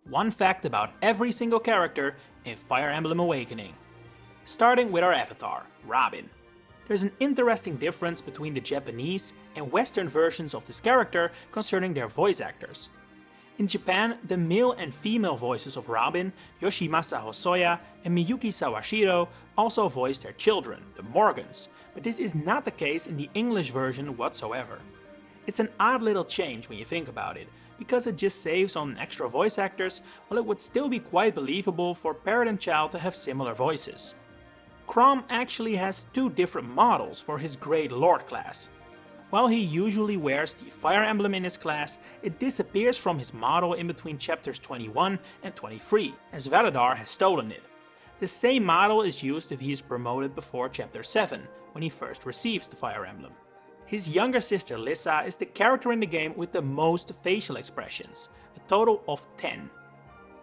One fact about every single character in Fire Emblem Awakening. Starting with our avatar, Robin. There's an interesting difference between the Japanese and Western versions of this character concerning their voice actors. In Japan, the male and female voices of Robin, Yoshimasa Hosoya and Miyuki Sawashiro, also voice their children, the Morgans, but this is not the case in the English version whatsoever. It's an odd little change when you think about it, because it just saves on extra voice actors, while it would still be quite believable for parent and child to have similar voices. Chrom actually has two different models for his Great Lord class. While he usually wears the Fire Emblem in his class, it disappears from his model in between chapters 21 and 23, as Valadar has stolen it. The same model is used if he is promoted before chapter 7, when he first receives the Fire Emblem. His younger sister Lissa is the character in the game with the most facial expressions, a total of 10.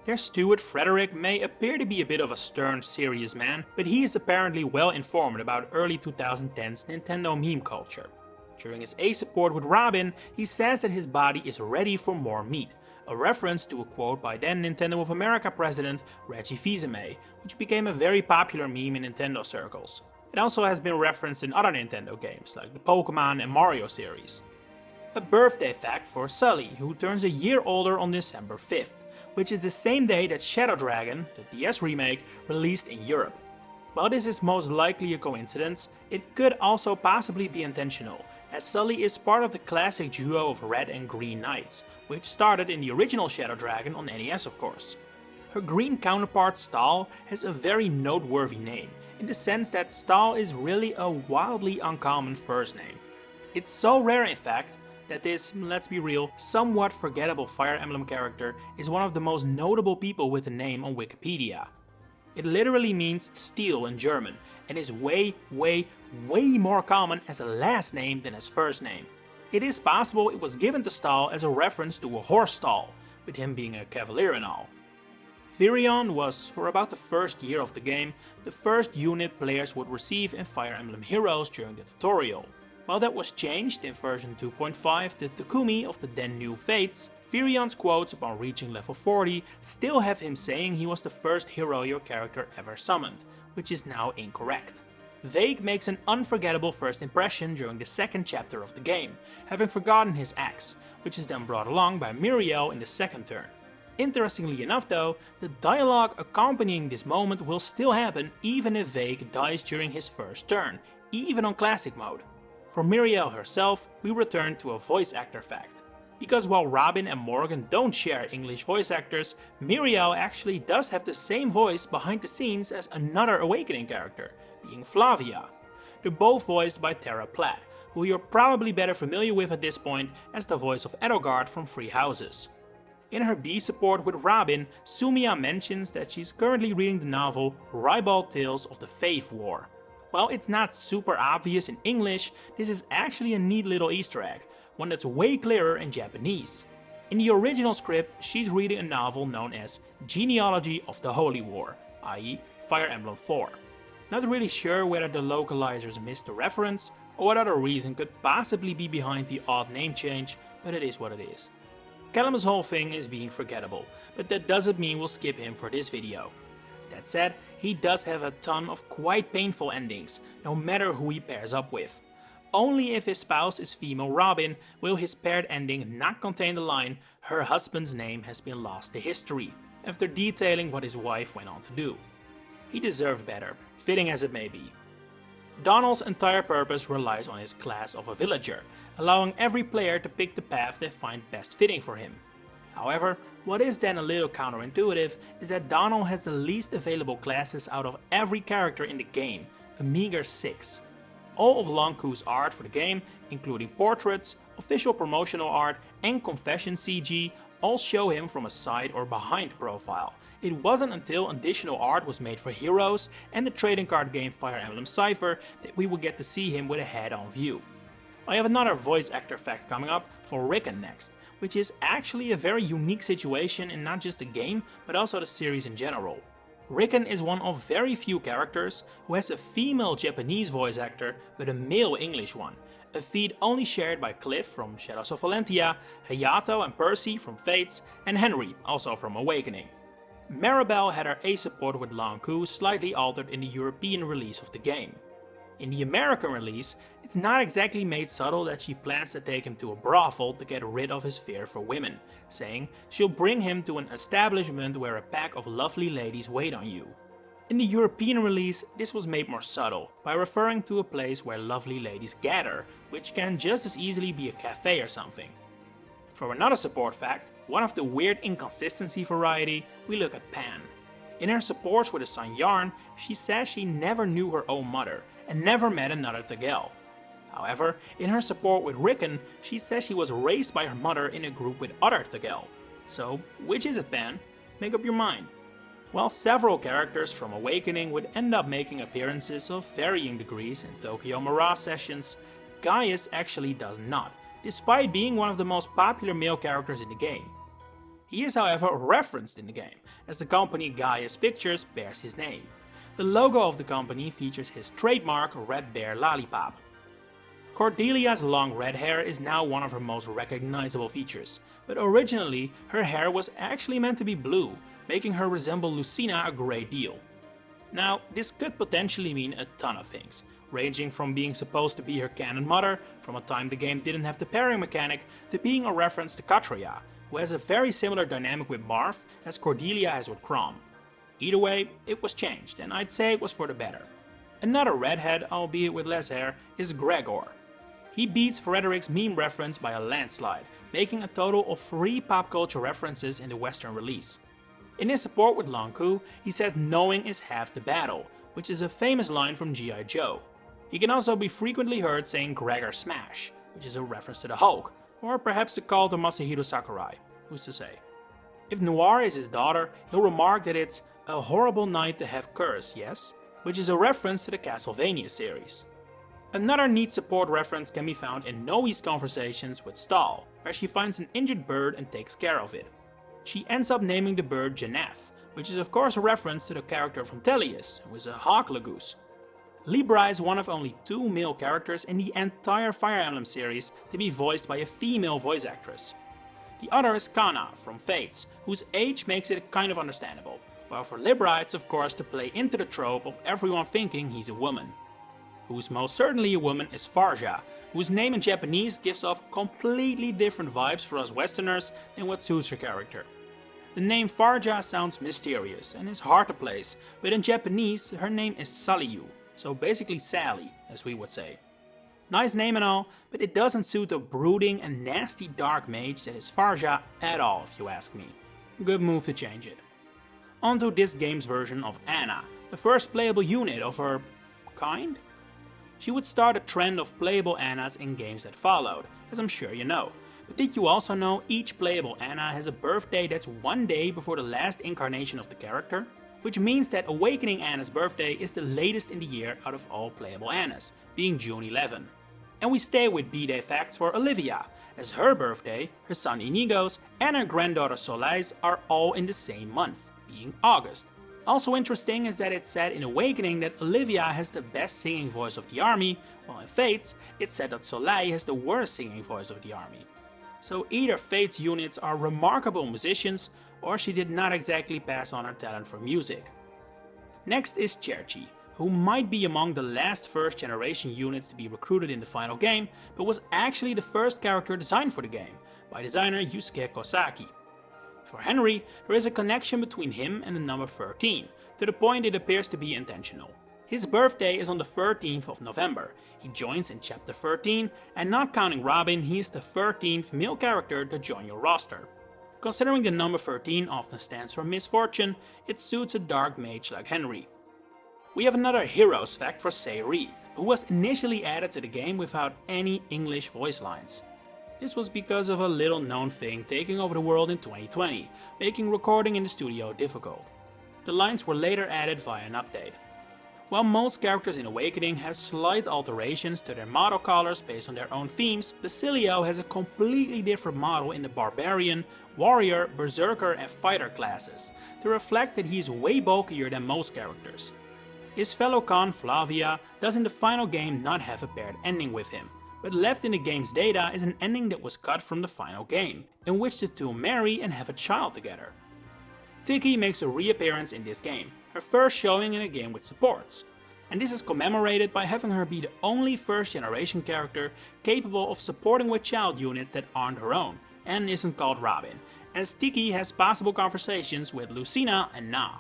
Their steward Frederick may appear to be a bit of a stern, serious man, but he is apparently well informed about early 2010s Nintendo meme culture. During his A support with Robin, he says that his body is ready for more meat, a reference to a quote by then Nintendo of America president Reggie Fils-Aimé, which became a very popular meme in Nintendo circles. It also has been referenced in other Nintendo games like the Pokemon and Mario series. A birthday fact for Sully, who turns a year older on December 5th, which is the same day that Shadow Dragon, the DS remake, released in Europe. While this is most likely a coincidence, it could also possibly be intentional, as Sully is part of the classic duo of Red and Green Knights, which started in the original Shadow Dragon on NES of course. Her green counterpart Stahl has a very noteworthy name, in the sense that Stahl is really a wildly uncommon first name. It's so rare in fact, that this, let's be real, somewhat forgettable Fire Emblem character is one of the most notable people with the name on Wikipedia. It literally means steel in German, and is way more common as a last name than as first name. It is possible it was given to Stahl as a reference to a horse stall, with him being a cavalier and all. Virion was, for about the first year of the game, the first unit players would receive in Fire Emblem Heroes during the tutorial. While that was changed in version 2.5, the Takumi of the then new Fates, Virion's quotes upon reaching level 40 still have him saying he was the first hero your character ever summoned, which is now incorrect. Vague makes an unforgettable first impression during the second chapter of the game, having forgotten his axe, which is then brought along by Miriel in the second turn. Interestingly enough though, the dialogue accompanying this moment will still happen even if Vague dies during his first turn, even on classic mode. For Miriel herself, we return to a voice actor fact. Because while Robin and Morgan don't share English voice actors, Miriel actually does have the same voice behind the scenes as another Awakening character, being Flavia. They're both voiced by Tara Platt, who you're probably better familiar with at this point as the voice of Edelgard from Three Houses. In her B support with Robin, Sumia mentions that she's currently reading the novel Ribald Tales of the Faith War. While it's not super obvious in English, this is actually a neat little Easter egg, one that's way clearer in Japanese. In the original script, she's reading a novel known as Genealogy of the Holy War, i.e. Fire Emblem 4. Not really sure whether the localizers missed the reference, or what other reason could possibly be behind the odd name change, but it is what it is. Callum's whole thing is being forgettable, but that doesn't mean we'll skip him for this video. That said, he does have a ton of quite painful endings, no matter who he pairs up with. Only if his spouse is female Robin will his paired ending not contain the line, "her husband's name has been lost to history," after detailing what his wife went on to do. He deserved better, fitting as it may be. Donald's entire purpose relies on his class of a villager, allowing every player to pick the path they find best fitting for him. However, what is then a little counterintuitive is that Donald has the least available classes out of every character in the game, a meager 6. All of Lonku's art for the game, including portraits, official promotional art and confession CG, all show him from a side or behind profile. It wasn't until additional art was made for Heroes and the trading card game Fire Emblem Cypher that we would get to see him with a head-on view. I have another voice actor fact coming up for Rickon next, which is actually a very unique situation in not just the game, but also the series in general. Rickon is one of very few characters who has a female Japanese voice actor but a male English one, a feat only shared by Cliff from Shadows of Valentia, Hayato and Percy from Fates, and Henry, also from Awakening. Maribel had her A support with Lanku slightly altered in the European release of the game. In the American release, it's not exactly made subtle that she plans to take him to a brothel to get rid of his fear for women, saying she'll bring him to an establishment where a pack of lovely ladies wait on you. In the European release, this was made more subtle, by referring to a place where lovely ladies gather, which can just as easily be a cafe or something. For another support fact, one of the weird inconsistency variety, we look at Pan. In her supports with his son Yarn, she says she never knew her own mother, and never met another Tegel. However, in her support with Rickon, she says she was raised by her mother in a group with other Tegel. So, which is it, Pan? Make up your mind. While several characters from Awakening would end up making appearances of varying degrees in Tokyo Mirage sessions, Gaius actually does not, despite being one of the most popular male characters in the game. He is however referenced in the game, as the company Gaius Pictures bears his name. The logo of the company features his trademark red bear lollipop. Cordelia's long red hair is now one of her most recognizable features, but originally her hair was actually meant to be blue, making her resemble Lucina a great deal. Now, this could potentially mean a ton of things, ranging from being supposed to be her canon mother, from a time the game didn't have the pairing mechanic, to being a reference to Katria, who has a very similar dynamic with Marth as Cordelia has with Chrom. Either way, it was changed, and I'd say it was for the better. Another redhead, albeit with less hair, is Gregor. He beats Frederick's meme reference by a landslide, making a total of 3 pop culture references in the Western release. In his support with Lanku, he says knowing is half the battle, which is a famous line from G.I. Joe. He can also be frequently heard saying Gregor Smash, which is a reference to the Hulk, or perhaps a call to Masahiro Sakurai, who's to say. If Noir is his daughter, he'll remark that it's a horrible night to have curse, yes? Which is a reference to the Castlevania series. Another neat support reference can be found in Noe's conversations with Stahl, where she finds an injured bird and takes care of it. She ends up naming the bird Janeth, which is of course a reference to the character from Tellius, who is a hawk lagoose. Libra is one of only 2 male characters in the entire Fire Emblem series to be voiced by a female voice actress. The other is Kana from Fates, whose age makes it kind of understandable, while for Libra it's of course to play into the trope of everyone thinking he's a woman. Who's most certainly a woman is Farja, whose name in Japanese gives off completely different vibes for us Westerners than what suits her character. The name Farja sounds mysterious and is hard to place, but in Japanese her name is Saliu, so basically Sally, as we would say. Nice name and all, but it doesn't suit the brooding and nasty dark mage that is Farja at all, if you ask me. Good move to change it. Onto this game's version of Anna, the first playable unit of her kind? She would start a trend of playable Annas in games that followed, as I'm sure you know. But did you also know each playable Anna has a birthday that's 1 day before the last incarnation of the character? Which means that Awakening Anna's birthday is the latest in the year out of all playable Annas, being June 11. And we stay with B-Day facts for Olivia, as her birthday, her son Inigo's, and her granddaughter Soleil's are all in the same month, being August. Also interesting is that it's said in Awakening that Olivia has the best singing voice of the army, while in Fates, it's said that Soleil has the worst singing voice of the army. So either Fates units are remarkable musicians, or she did not exactly pass on her talent for music. Next is Cherchi, who might be among the last first generation units to be recruited in the final game, but was actually the first character designed for the game, by designer Yusuke Kosaki. For Henry, there is a connection between him and the number 13, to the point it appears to be intentional. His birthday is on the 13th of November, he joins in chapter 13, and not counting Robin, he is the 13th male character to join your roster. Considering the number 13 often stands for misfortune, it suits a dark mage like Henry. We have another heroes fact for Sayri, who was initially added to the game without any English voice lines. This was because of a little known thing taking over the world in 2020, making recording in the studio difficult. The lines were later added via an update. While most characters in Awakening have slight alterations to their model colors based on their own themes, Basilio has a completely different model in the Barbarian, Warrior, Berserker and Fighter classes, to reflect that he is way bulkier than most characters. His fellow con Flavia does in the final game not have a paired ending with him, but left in the game's data is an ending that was cut from the final game, in which the two marry and have a child together. Tiki makes a reappearance in this game, her first showing in a game with supports. And this is commemorated by having her be the only first generation character capable of supporting with child units that aren't her own, and isn't called Robin, as Tiki has possible conversations with Lucina and Na.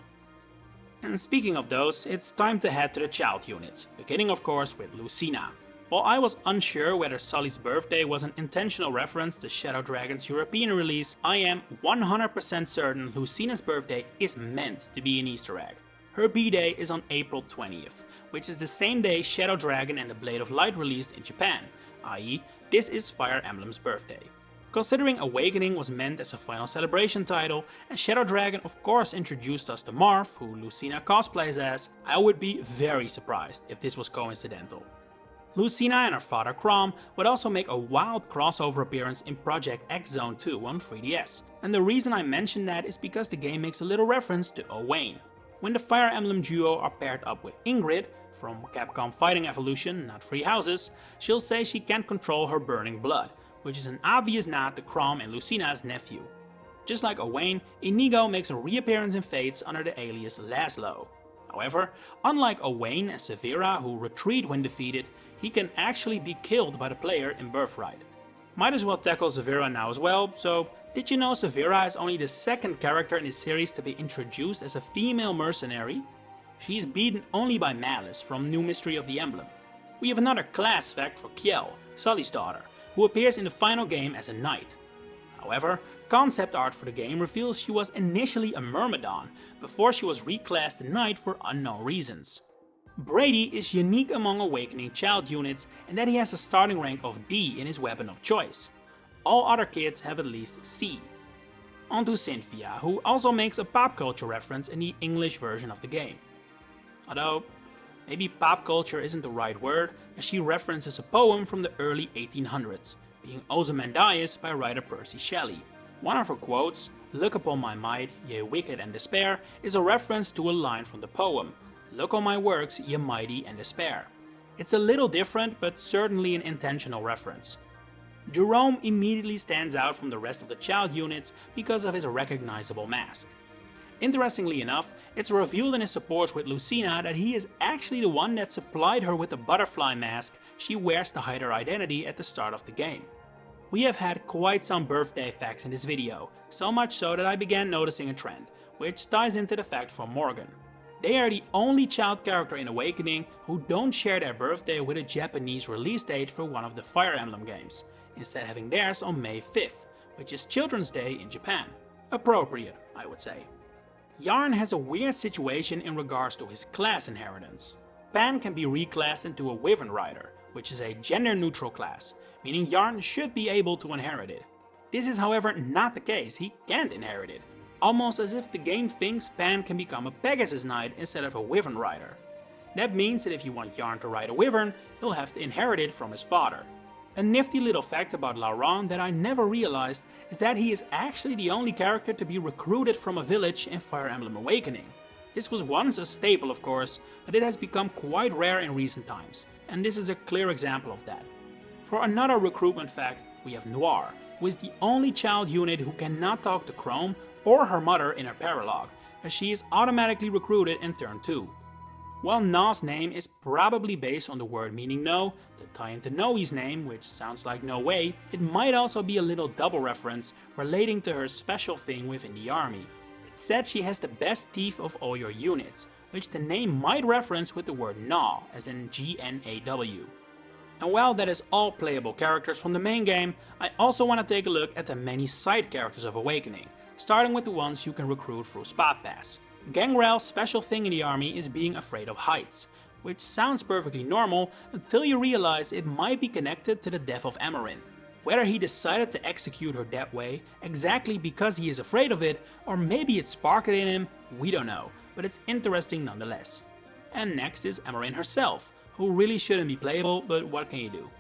And speaking of those, it's time to head to the child units, beginning of course with Lucina. While I was unsure whether Sully's birthday was an intentional reference to Shadow Dragon's European release, I am 100% certain Lucina's birthday is meant to be an Easter egg. Her B-Day is on April 20th, which is the same day Shadow Dragon and the Blade of Light released in Japan, i.e. this is Fire Emblem's birthday. Considering Awakening was meant as a final celebration title, and Shadow Dragon of course introduced us to Marv, who Lucina cosplays as, I would be very surprised if this was coincidental. Lucina and her father Chrom would also make a wild crossover appearance in Project X Zone 2 on 3DS, and the reason I mention that is because the game makes a little reference to Owain. When the Fire Emblem duo are paired up with Ingrid, from Capcom Fighting Evolution, not Three Houses, she'll say she can't control her burning blood, which is an obvious nod to Chrom and Lucina's nephew. Just like Owain, Inigo makes a reappearance in Fates under the alias Laszlo. However, unlike Owain and Severa, who retreat when defeated, he can actually be killed by the player in Birthright. Might as well tackle Severa now as well, so did you know Severa is only the second character in the series to be introduced as a female mercenary? She is beaten only by Malice from New Mystery of the Emblem. We have another class fact for Kiel, Sully's daughter, who appears in the final game as a knight. However, concept art for the game reveals she was initially a Myrmidon, before she was reclassed a knight for unknown reasons. Brady is unique among Awakening child units in that he has a starting rank of D in his weapon of choice. All other kids have at least C. On to Cynthia, who also makes a pop culture reference in the English version of the game. Although, maybe pop culture isn't the right word, as she references a poem from the early 1800s, being Ozymandias by writer Percy Shelley. One of her quotes, "Look upon my might, ye wicked and despair," is a reference to a line from the poem, "Look on my works, ye mighty and despair." It's a little different, but certainly an intentional reference. Jerome immediately stands out from the rest of the child units because of his recognizable mask. Interestingly enough, it's revealed in his supports with Lucina that he is actually the one that supplied her with the butterfly mask she wears to hide her identity at the start of the game. We have had quite some birthday facts in this video, so much so that I began noticing a trend, which ties into the fact from Morgan. They are the only child character in Awakening who don't share their birthday with a Japanese release date for one of the Fire Emblem games, instead having theirs on May 5th, which is Children's Day in Japan. Appropriate, I would say. Yarn has a weird situation in regards to his class inheritance. Pan can be reclassed into a Wyvern Rider, which is a gender-neutral class, meaning Yarn should be able to inherit it. This is however not the case, he can't inherit it, almost as if the game thinks Pan can become a Pegasus Knight instead of a Wyvern Rider. That means that if you want Yarn to ride a Wyvern, he'll have to inherit it from his father. A nifty little fact about Lauron that I never realized is that he is actually the only character to be recruited from a village in Fire Emblem Awakening. This was once a staple of course, but it has become quite rare in recent times, and this is a clear example of that. For another recruitment fact, we have Noir, who is the only child unit who cannot talk to Chrom or her mother in her paralogue, as she is automatically recruited in turn 2. While Na's name is probably based on the word meaning no, to tie into Noe's name, which sounds like no way, it might also be a little double reference relating to her special thing within the army. It's said she has the best teeth of all your units, which the name might reference with the word Gnaw, as in G-N-A-W. And while that is all playable characters from the main game, I also want to take a look at the many side characters of Awakening, starting with the ones you can recruit through Spot Pass. Gangrel's special thing in the army is being afraid of heights, which sounds perfectly normal until you realize it might be connected to the death of Amarin. Whether he decided to execute her that way exactly because he is afraid of it, or maybe it sparked it in him, we don't know, but it's interesting nonetheless. And next is Amarin herself, who really shouldn't be playable, but what can you do?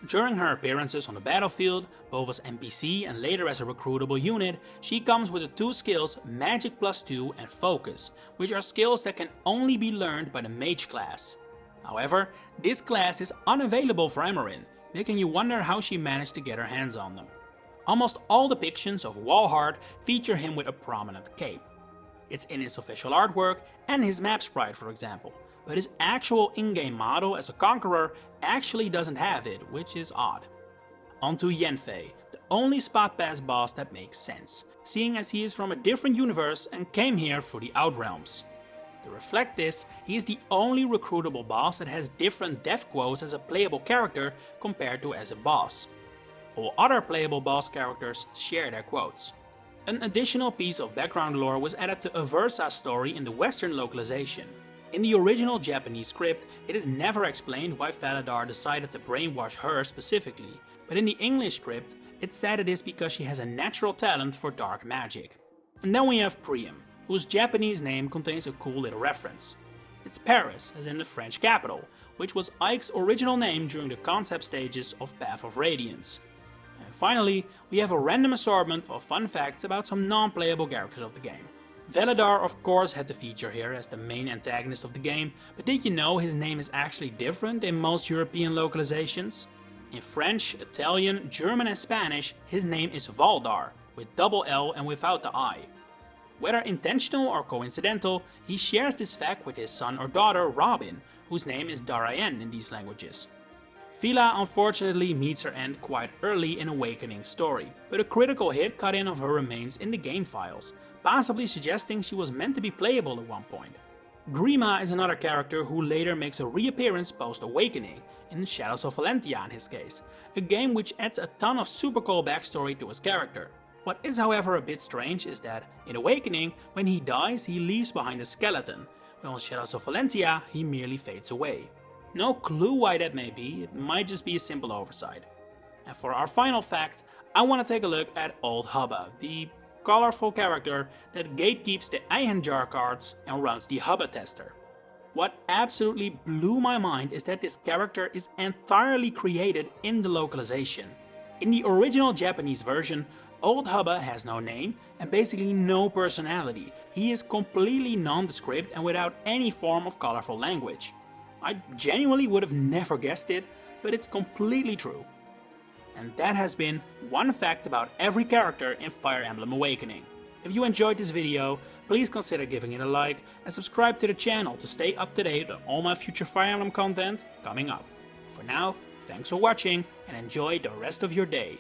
During her appearances on the battlefield, both as NPC and later as a recruitable unit, she comes with the two skills Magic +2 and Focus, which are skills that can only be learned by the Mage class. However, this class is unavailable for Amarin, making you wonder how she managed to get her hands on them. Almost all depictions of Walhart feature him with a prominent cape. It's in his official artwork and his map sprite, for example, but his actual in-game model as a conqueror actually doesn't have it, which is odd. Onto Yenfei, the only spot pass boss that makes sense, seeing as he is from a different universe and came here through the Outrealms. To reflect this, he is the only recruitable boss that has different death quotes as a playable character compared to as a boss. All other playable boss characters share their quotes. An additional piece of background lore was added to Aversa's story in the Western localization. In the original Japanese script, it is never explained why Faladar decided to brainwash her specifically, but in the English script, it said it is because she has a natural talent for dark magic. And then we have Priam, whose Japanese name contains a cool little reference. It's Paris, as in the French capital, which was Ike's original name during the concept stages of Path of Radiance. And finally, we have a random assortment of fun facts about some non-playable characters of the game. Veladar of course had to feature here as the main antagonist of the game, but did you know his name is actually different in most European localizations? In French, Italian, German and Spanish, his name is Valdar, with double L and without the I. Whether intentional or coincidental, he shares this fact with his son or daughter Robin, whose name is Darayan in these languages. Fila unfortunately meets her end quite early in Awakening's story, but a critical hit cut in of her remains in the game files, possibly suggesting she was meant to be playable at one point. Grima is another character who later makes a reappearance post-Awakening, in Shadows of Valentia in his case, a game which adds a ton of super cool backstory to his character. What is however a bit strange is that, in Awakening, when he dies he leaves behind a skeleton, while in Shadows of Valentia he merely fades away. No clue why that may be, it might just be a simple oversight. And for our final fact, I want to take a look at Old Hubba, the colorful character that gatekeeps the Eihenjar cards and runs the Hubba tester. What absolutely blew my mind is that this character is entirely created in the localization. In the original Japanese version, Old Hubba has no name and basically no personality. He is completely nondescript and without any form of colorful language. I genuinely would have never guessed it, but it's completely true. And that has been one fact about every character in Fire Emblem Awakening. If you enjoyed this video, please consider giving it a like and subscribe to the channel to stay up to date on all my future Fire Emblem content coming up. For now, thanks for watching and enjoy the rest of your day.